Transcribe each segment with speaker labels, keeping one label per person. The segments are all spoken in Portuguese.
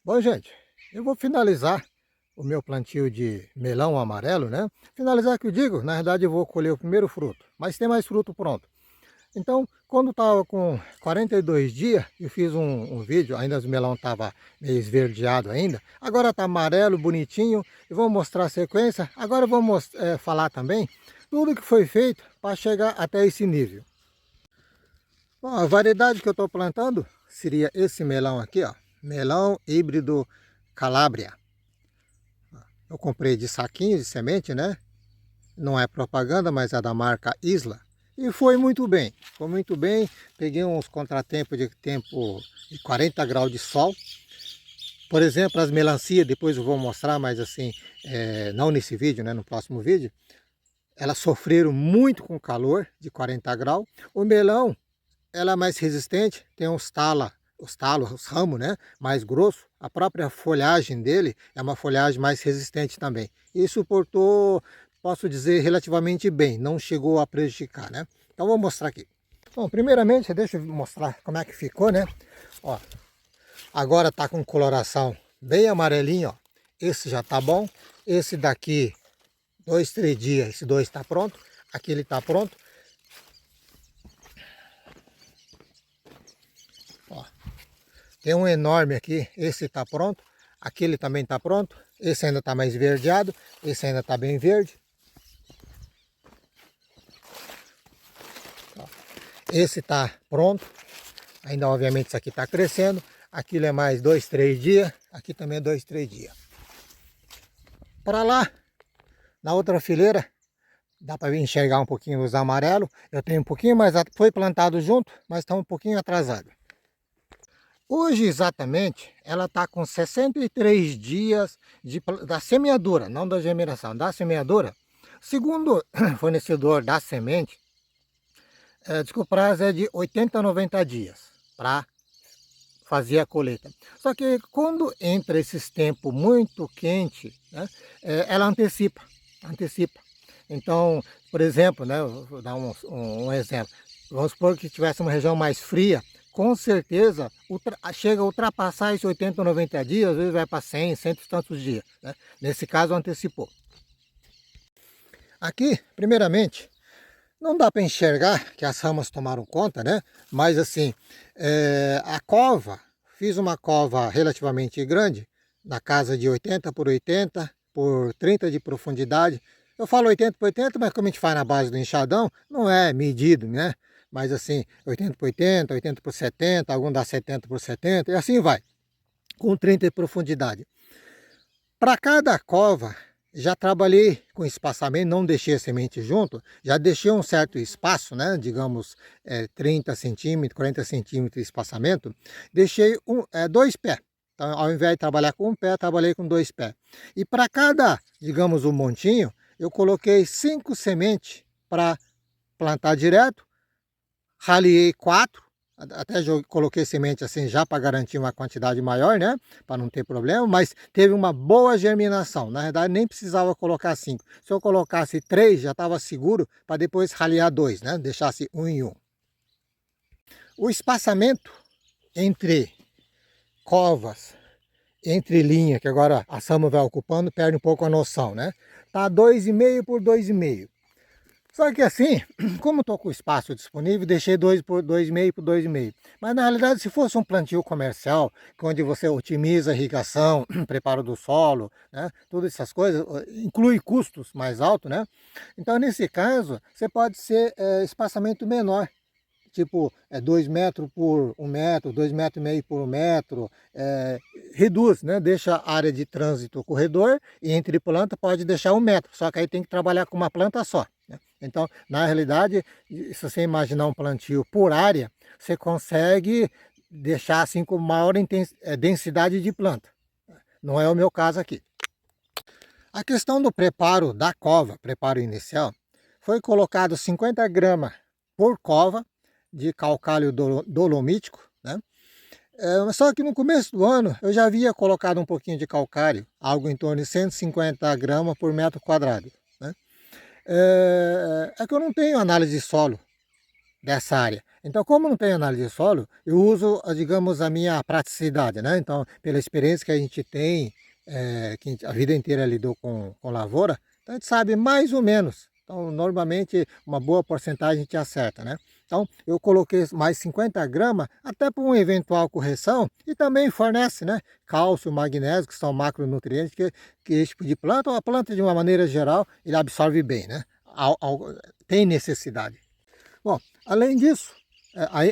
Speaker 1: Bom, gente, eu vou finalizar o meu plantio de melão amarelo, né? Finalizar que eu digo, na verdade eu vou colher o primeiro fruto, mas tem mais fruto pronto. Então, quando estava com 42 dias, eu fiz um vídeo, ainda os melão estava meio esverdeado ainda. Agora está amarelo, bonitinho, e vou mostrar a sequência. Agora eu vou falar também tudo que foi feito para chegar até esse nível. Bom, a variedade que eu estou plantando seria esse melão aqui, ó. Melão híbrido Calábria. Eu comprei de saquinho de semente, né? Não é propaganda, mas é da marca Isla. E foi muito bem, foi muito bem. Peguei uns contratempos de tempo de 40 graus de sol. Por exemplo, as melancia, depois eu vou mostrar, mas assim, não nesse vídeo, né? No próximo vídeo. Elas sofreram muito com o calor de 40 graus. O melão, ela é mais resistente, tem os ramos, né, mais grosso. A própria folhagem dele é uma folhagem mais resistente também. E suportou, posso dizer, relativamente bem, não chegou a prejudicar, né? Então vou mostrar aqui. Bom, primeiramente, deixa eu mostrar como é que ficou, né? Ó, agora tá com coloração bem amarelinho, ó. Esse já tá bom. Esse daqui, 2, 3 dias, esse dois tá pronto. Aquele tá pronto. Ó, tem um enorme aqui, esse está pronto, aquele também está pronto, esse ainda está mais esverdeado, esse ainda está bem verde. Ó, esse está pronto, ainda obviamente isso aqui está crescendo, aquilo é mais 2, 3 dias, aqui também é 2, 3 dias. Para lá, na outra fileira, dá para enxergar um pouquinho os amarelos, eu tenho um pouquinho mais, foi plantado junto, mas está um pouquinho atrasado. Hoje, exatamente, ela está com 63 dias da semeadura, não da germinação, da semeadura. Segundo o fornecedor da semente, diz que o prazo é de 80 a 90 dias para fazer a colheita. Só que quando entra esses tempos muito quentes, né, ela antecipa. Então, por exemplo, né, vou dar um exemplo. Vamos supor que tivesse uma região mais fria, com certeza chega a ultrapassar esses 80 ou 90 dias, às vezes vai para 100, cento e tantos dias, né? Nesse caso, antecipou. Aqui, primeiramente, não dá para enxergar que as ramas tomaram conta, né? Mas assim, a cova, fiz uma cova relativamente grande, na casa de 80 por 80 por 30 de profundidade. Eu falo 80 por 80, mas como a gente faz na base do enxadão, não é medido, né? Mas assim, 80 por 80, 80 por 70, algum dá 70 por 70, e assim vai, com 30 de profundidade. Para cada cova, já trabalhei com espaçamento, não deixei a semente junto, já deixei um certo espaço, né? Digamos 30 centímetros, 40 centímetros de espaçamento, deixei dois pés. Então, ao invés de trabalhar com um pé, trabalhei com dois pés. E para cada, digamos, um montinho, eu coloquei 5 sementes para plantar direto, raliei 4, até coloquei semente assim já para garantir uma quantidade maior, né? Para não ter problema, mas teve uma boa germinação. Na verdade, nem precisava colocar 5. Se eu colocasse 3, já estava seguro para depois raliar 2, né? Deixasse um em um. O espaçamento entre covas, entre linha, que agora a Sama vai ocupando, perde um pouco a noção, né? Tá 2,5 por 2,5. Só que assim, como estou com o espaço disponível, deixei 2 por 2,5 por 2,5. Mas na realidade, se fosse um plantio comercial, onde você otimiza a irrigação, preparo do solo, né, todas essas coisas, inclui custos mais altos, né? Então, nesse caso, você pode ser espaçamento menor, tipo 2 metros por 1 metro, 2,5 metros por 1 metro, reduz, né? Deixa a área de trânsito corredor e entre planta pode deixar 1 metro, só que aí tem que trabalhar com uma planta só, né? Então, na realidade, se você imaginar um plantio por área, você consegue deixar assim com maior densidade de planta. Não é o meu caso aqui. A questão do preparo da cova, preparo inicial, foi colocado 50 gramas por cova de calcário dolomítico, né? Só que no começo do ano eu já havia colocado um pouquinho de calcário, algo em torno de 150 gramas por metro quadrado, né? É que eu não tenho análise de solo dessa área. Então, como não tem análise de solo, eu uso, digamos, a minha praticidade, né? Então, pela experiência que a gente tem, que a vida inteira lidou com lavoura, então a gente sabe mais ou menos. Então, normalmente, uma boa porcentagem a gente acerta, né? Então, eu coloquei mais 50 gramas, até para uma eventual correção, e também fornece, né? Cálcio, magnésio, que são macronutrientes que esse tipo de planta, a planta de uma maneira geral, ele absorve bem, né? Tem necessidade. Bom, além disso,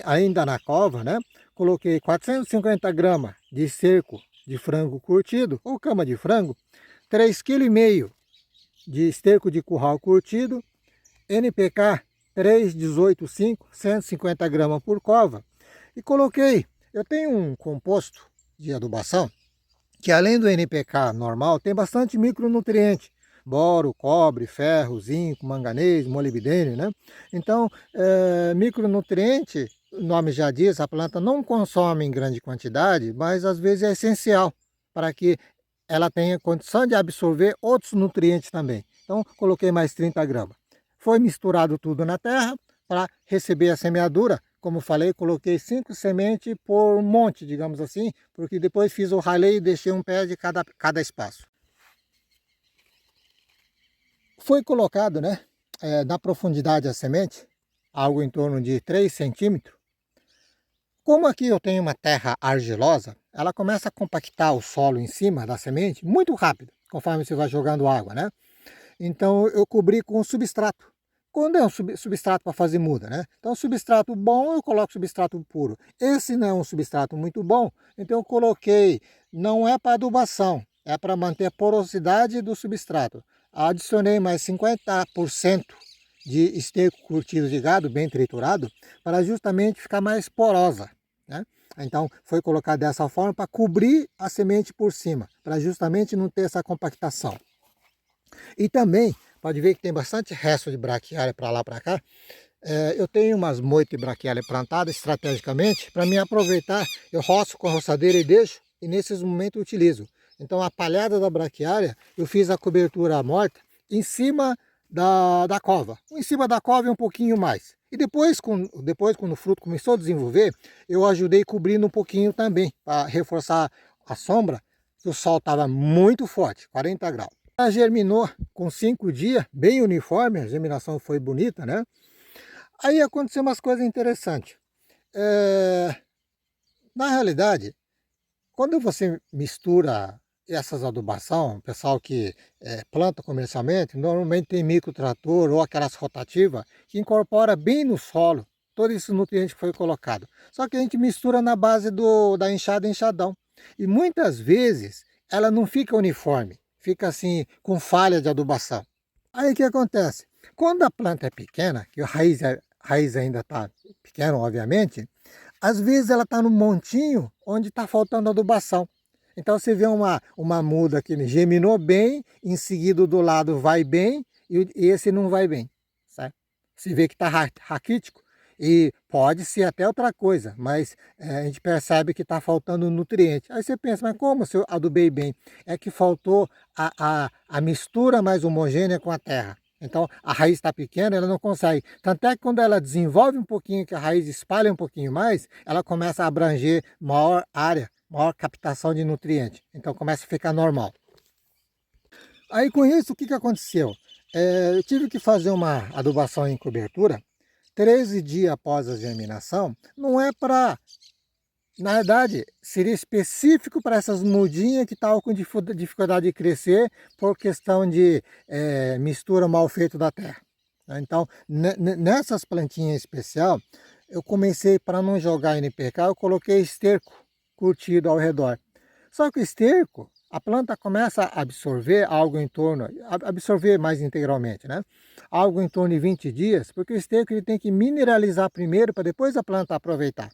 Speaker 1: ainda na cova, né? Coloquei 450 gramas de esterco de frango curtido, ou cama de frango, 3,5 kg de esterco de curral curtido, NPK 3,18,5, 150 gramas por cova. E coloquei, eu tenho um composto de adubação, que além do NPK normal, tem bastante micronutriente, boro, cobre, ferro, zinco, manganês, molibdênio, né? Então, micronutriente, o nome já diz, a planta não consome em grande quantidade, mas às vezes é essencial para que ela tenha condição de absorver outros nutrientes também. Então, coloquei mais 30 gramas. Foi misturado tudo na terra para receber a semeadura. Como falei, coloquei 5 sementes por monte, digamos assim, porque depois fiz o raleio e deixei um pé de cada espaço. Foi colocado, né, na profundidade a semente, algo em torno de 3 centímetros. Como aqui eu tenho uma terra argilosa, ela começa a compactar o solo em cima da semente muito rápido, conforme você vai jogando água, né? Então eu cobri com substrato. Quando é um substrato para fazer muda, né? Então substrato bom, eu coloco substrato puro. Esse não é um substrato muito bom, então eu coloquei, não é para adubação, é para manter a porosidade do substrato. Adicionei mais 50% de esterco curtido de gado, bem triturado, para justamente ficar mais porosa, né? Então foi colocado dessa forma para cobrir a semente por cima, para justamente não ter essa compactação. E também, pode ver que tem bastante resto de braquiária para lá para cá. Eu tenho umas moitas de braquiária plantadas estrategicamente para me aproveitar. Eu roço com a roçadeira e deixo, e nesses momentos eu utilizo. Então a palhada da braquiária, eu fiz a cobertura morta em cima da cova. Em cima da cova e um pouquinho mais. E depois, quando o fruto começou a desenvolver, eu ajudei cobrindo um pouquinho também, para reforçar a sombra, que o sol estava muito forte, 40 graus. Ela germinou com 5 dias, bem uniforme, a germinação foi bonita, né? Aí aconteceu umas coisas interessantes. Na realidade, quando você mistura essas adubação, pessoal que planta comercialmente, normalmente tem microtrator ou aquelas rotativas que incorpora bem no solo todo esse nutriente que foi colocado. Só que a gente mistura na base da enxada e enxadão. E muitas vezes ela não fica uniforme, fica assim com falha de adubação. Aí o que acontece? Quando a planta é pequena, que a raiz ainda está pequena, obviamente, às vezes ela está no montinho onde está faltando adubação. Então você vê uma muda que germinou bem, em seguida do lado vai bem e esse não vai bem. Certo? Você vê que está raquítico e pode ser até outra coisa, mas a gente percebe que está faltando nutriente. Aí você pensa, mas como se eu adubei bem? É que faltou a mistura mais homogênea com a terra. Então a raiz está pequena, ela não consegue. Tanto é que quando ela desenvolve um pouquinho, que a raiz espalha um pouquinho mais, ela começa a abranger maior área, maior captação de nutrientes. Então começa a ficar normal. Aí com isso, o que aconteceu? Eu tive que fazer uma adubação em cobertura 13 dias após a germinação. Não é para... Na verdade, seria específico para essas mudinhas que estavam com dificuldade de crescer por questão de mistura mal feita da terra. Então, nessas plantinhas especial, eu comecei, para não jogar NPK, eu coloquei esterco curtido ao redor. Só que o esterco, a planta começa a absorver algo em torno, absorver mais integralmente, né? Algo em torno de 20 dias, porque o esterco ele tem que mineralizar primeiro para depois a planta aproveitar.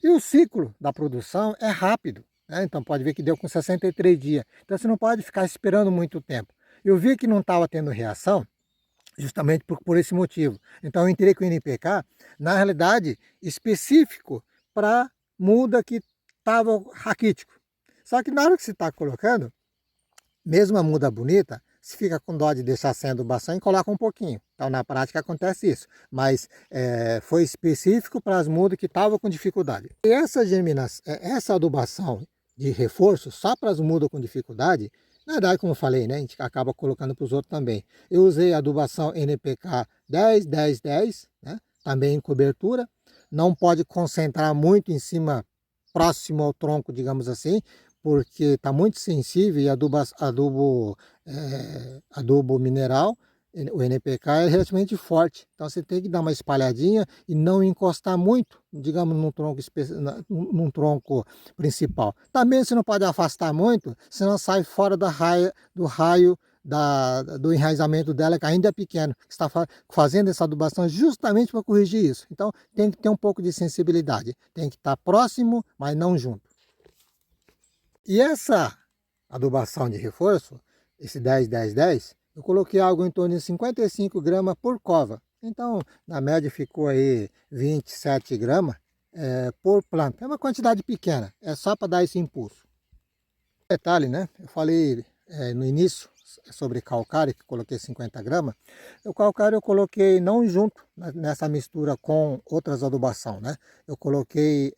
Speaker 1: E o ciclo da produção é rápido, né? Então pode ver que deu com 63 dias. Então você não pode ficar esperando muito tempo. Eu vi que não estava tendo reação, justamente por esse motivo. Então eu entrei com o NPK, na realidade, específico para muda que estava raquítico. Só que na hora que você está colocando, mesmo a muda bonita, se fica com dó de deixar sem adubação e coloca um pouquinho. Então na prática acontece isso, mas foi específico para as mudas que estavam com dificuldade. E essa adubação de reforço só para as mudas com dificuldade, na verdade, como eu falei, né, a gente acaba colocando para os outros também. Eu usei a adubação NPK 10, 10, 10, né, também em cobertura. Não pode concentrar muito em cima, próximo ao tronco, digamos assim, porque está muito sensível e adubo mineral, o NPK é relativamente forte. Então você tem que dar uma espalhadinha e não encostar muito, digamos, num tronco principal. Também você não pode afastar muito, senão sai fora do raio do enraizamento dela, que ainda é pequeno. Você está fazendo essa adubação justamente para corrigir isso. Então tem que ter um pouco de sensibilidade. Tem que estar próximo, mas não junto. E essa adubação de reforço, esse 10, 10, 10, eu coloquei algo em torno de 55 gramas por cova. Então, na média ficou aí 27 gramas por planta. É uma quantidade pequena, é só para dar esse impulso. Detalhe, né? Eu falei no início sobre calcário, que coloquei 50 gramas. O calcário eu coloquei não junto nessa mistura com outras adubação, né? Eu coloquei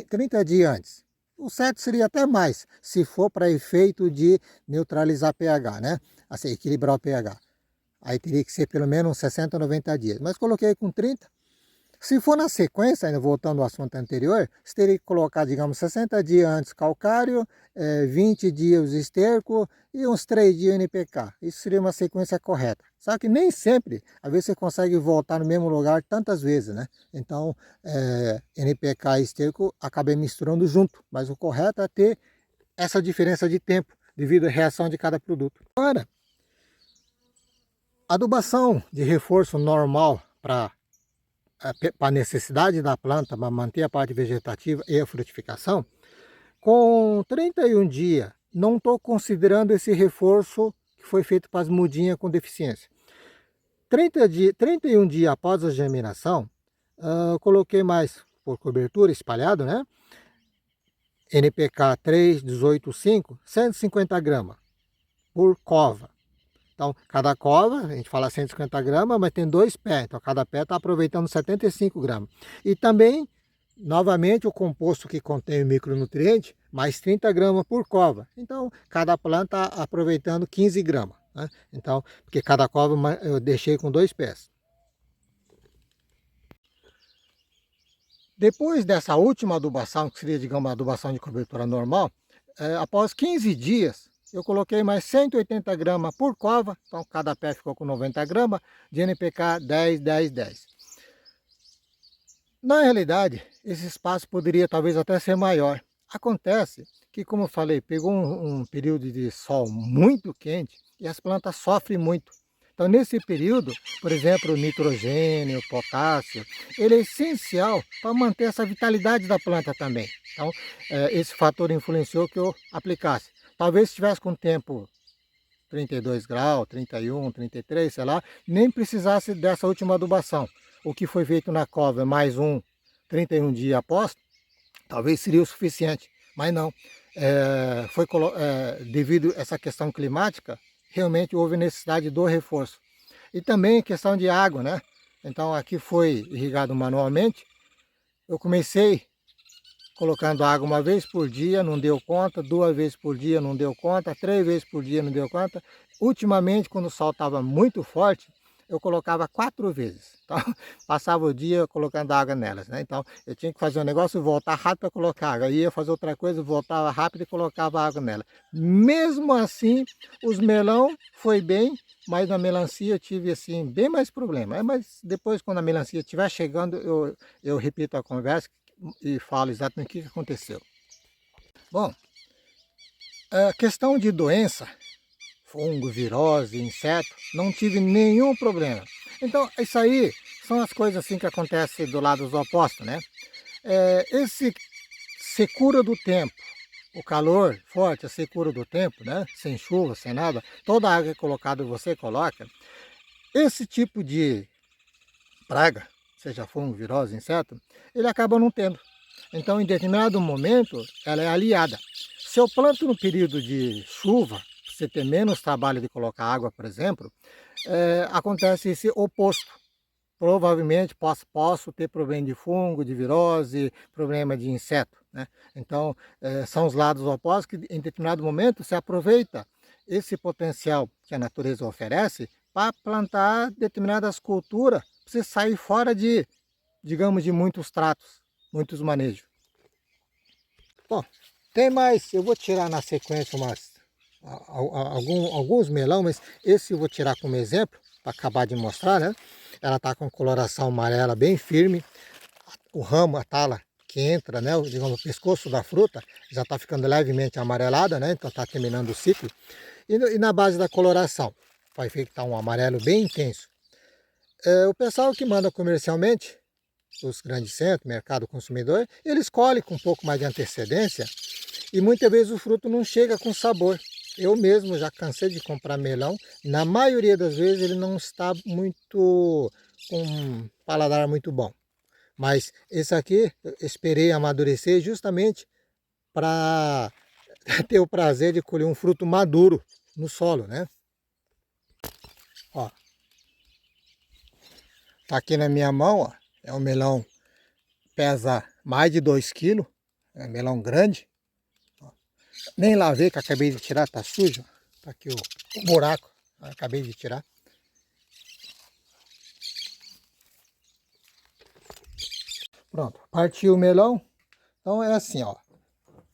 Speaker 1: 30 dias antes. O certo seria até mais, se for para efeito de neutralizar pH, né? Assim, equilibrar o pH. Aí teria que ser pelo menos 60, 90 dias. Mas coloquei com 30. Se for na sequência, ainda voltando ao assunto anterior, você teria que colocar, digamos, 60 dias antes calcário, 20 dias esterco e uns 3 dias NPK. Isso seria uma sequência correta. Só que nem sempre, às vezes você consegue voltar no mesmo lugar tantas vezes, né? Então, NPK e esterco acabei misturando junto, mas o correto é ter essa diferença de tempo, devido à reação de cada produto. Agora, adubação de reforço normal para a necessidade da planta, para manter a parte vegetativa e a frutificação, com 31 dias, não estou considerando esse reforço que foi feito para as mudinhas com deficiência. 31 dias após a germinação, coloquei mais por cobertura, espalhado, né? NPK 3, 18, 5, 150 gramas por cova. Então, cada cova, a gente fala 150 gramas, mas tem 2 pés. Então, cada pé está aproveitando 75 gramas. E também, novamente, o composto que contém o micronutriente, mais 30 gramas por cova. Então, cada planta aproveitando 15 gramas. Né? Então, porque cada cova eu deixei com 2 pés. Depois dessa última adubação, que seria, digamos, a adubação de cobertura normal, após 15 dias, eu coloquei mais 180 gramas por cova, então cada pé ficou com 90 gramas, de NPK 10, 10, 10. Na realidade, esse espaço poderia talvez até ser maior. Acontece que, como eu falei, pegou um período de sol muito quente e as plantas sofrem muito. Então, nesse período, por exemplo, o nitrogênio, o potássio, ele é essencial para manter essa vitalidade da planta também. Então, esse fator influenciou que eu aplicasse. Talvez se estivesse com tempo 32 graus, 31, 33, sei lá, nem precisasse dessa última adubação. O que foi feito na cova mais 31 dias após, talvez seria o suficiente, mas não. Devido a essa questão climática, realmente houve necessidade do reforço. E também questão de água, né? Então aqui foi irrigado manualmente. Eu comecei colocando água 1 vez por dia, não deu conta, 2 vezes por dia não deu conta, 3 vezes por dia não deu conta. Ultimamente, quando o sol estava muito forte, eu colocava 4 vezes. Então, passava o dia colocando água nelas, né? Então, eu tinha que fazer um negócio e voltar rápido para colocar água. Eu ia fazer outra coisa, voltava rápido e colocava água nela. Mesmo assim, os melão foi bem, mas na melancia eu tive assim bem mais problema. Mas depois, quando a melancia estiver chegando, eu repito a conversa e falo exatamente o que aconteceu. Bom, a questão de doença, fungo, virose, inseto, não tive nenhum problema. Então, isso aí são as coisas assim que acontecem do lado dos opostos, né? Esse secura do tempo, o calor forte, a secura do tempo, né? Sem chuva, sem nada, toda a água que é colocada você coloca, esse tipo de praga, seja fungo, virose, inseto, ele acaba não tendo. Então, em determinado momento, ela é aliada. Se eu planto no período de chuva, você ter menos trabalho de colocar água, por exemplo, acontece esse oposto. Provavelmente posso ter problema de fungo, de virose, problema de inseto, né? Então, são os lados opostos que em determinado momento se aproveita esse potencial que a natureza oferece para plantar determinadas culturas, para você sair fora de, digamos, de muitos tratos, muitos manejos. Bom, tem mais, eu vou tirar na sequência alguns melão, mas esse eu vou tirar como exemplo, para acabar de mostrar, né? Ela está com coloração amarela bem firme, o ramo, a tala que entra, né? Digamos, o pescoço da fruta já está ficando levemente amarelada, né? Então está terminando o ciclo. E na base da coloração, vai ficar um amarelo bem intenso. O pessoal que manda comercialmente, os grandes centros, mercado consumidor, eles colhem com um pouco mais de antecedência e muitas vezes o fruto não chega com sabor. Eu mesmo já cansei de comprar melão, na maioria das vezes ele não está muito com um paladar muito bom. Mas esse aqui eu esperei amadurecer justamente para ter o prazer de colher um fruto maduro no solo, né? Ó, tá aqui na minha mão, ó, é um melão, pesa mais de 2 kg, é um melão grande. Ó. Nem lavei, que acabei de tirar, tá sujo. Tá aqui o buraco, acabei de tirar. Pronto, partiu o melão. Então é assim, ó,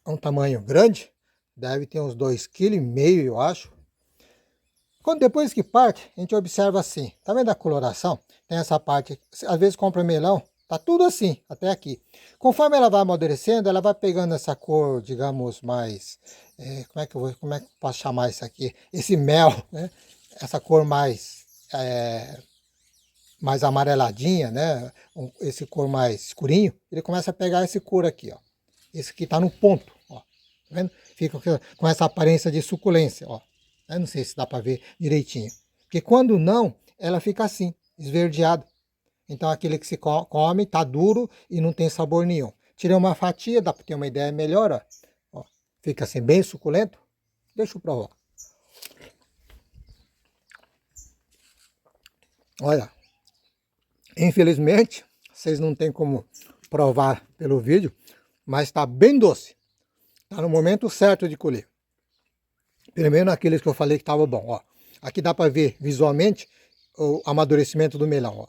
Speaker 1: é um tamanho grande, deve ter uns 2,5 kg, eu acho. Depois que parte, a gente observa assim, tá vendo a coloração? Tem essa parte, às vezes compra melão, tá tudo assim, até aqui. Conforme ela vai amadurecendo, ela vai pegando essa cor, digamos, mais, como é que eu posso chamar isso aqui? Esse mel, né? Essa cor mais amareladinha, né? Esse cor mais escurinho, ele começa a pegar esse cor aqui, ó. Esse aqui tá no ponto, ó. Tá vendo? Fica com essa aparência de suculência, ó. Eu não sei se dá para ver direitinho. Porque quando não, ela fica assim, esverdeada. Então aquele que se come tá duro e não tem sabor nenhum. Tirei uma fatia, dá para ter uma ideia melhor, ó. Ó, fica assim bem suculento. Deixa eu provar. Olha, infelizmente, vocês não tem como provar pelo vídeo, mas está bem doce. Está no momento certo de colher. Pelo menos naqueles que eu falei que estava bom, ó. Aqui dá para ver visualmente o amadurecimento do melão, ó.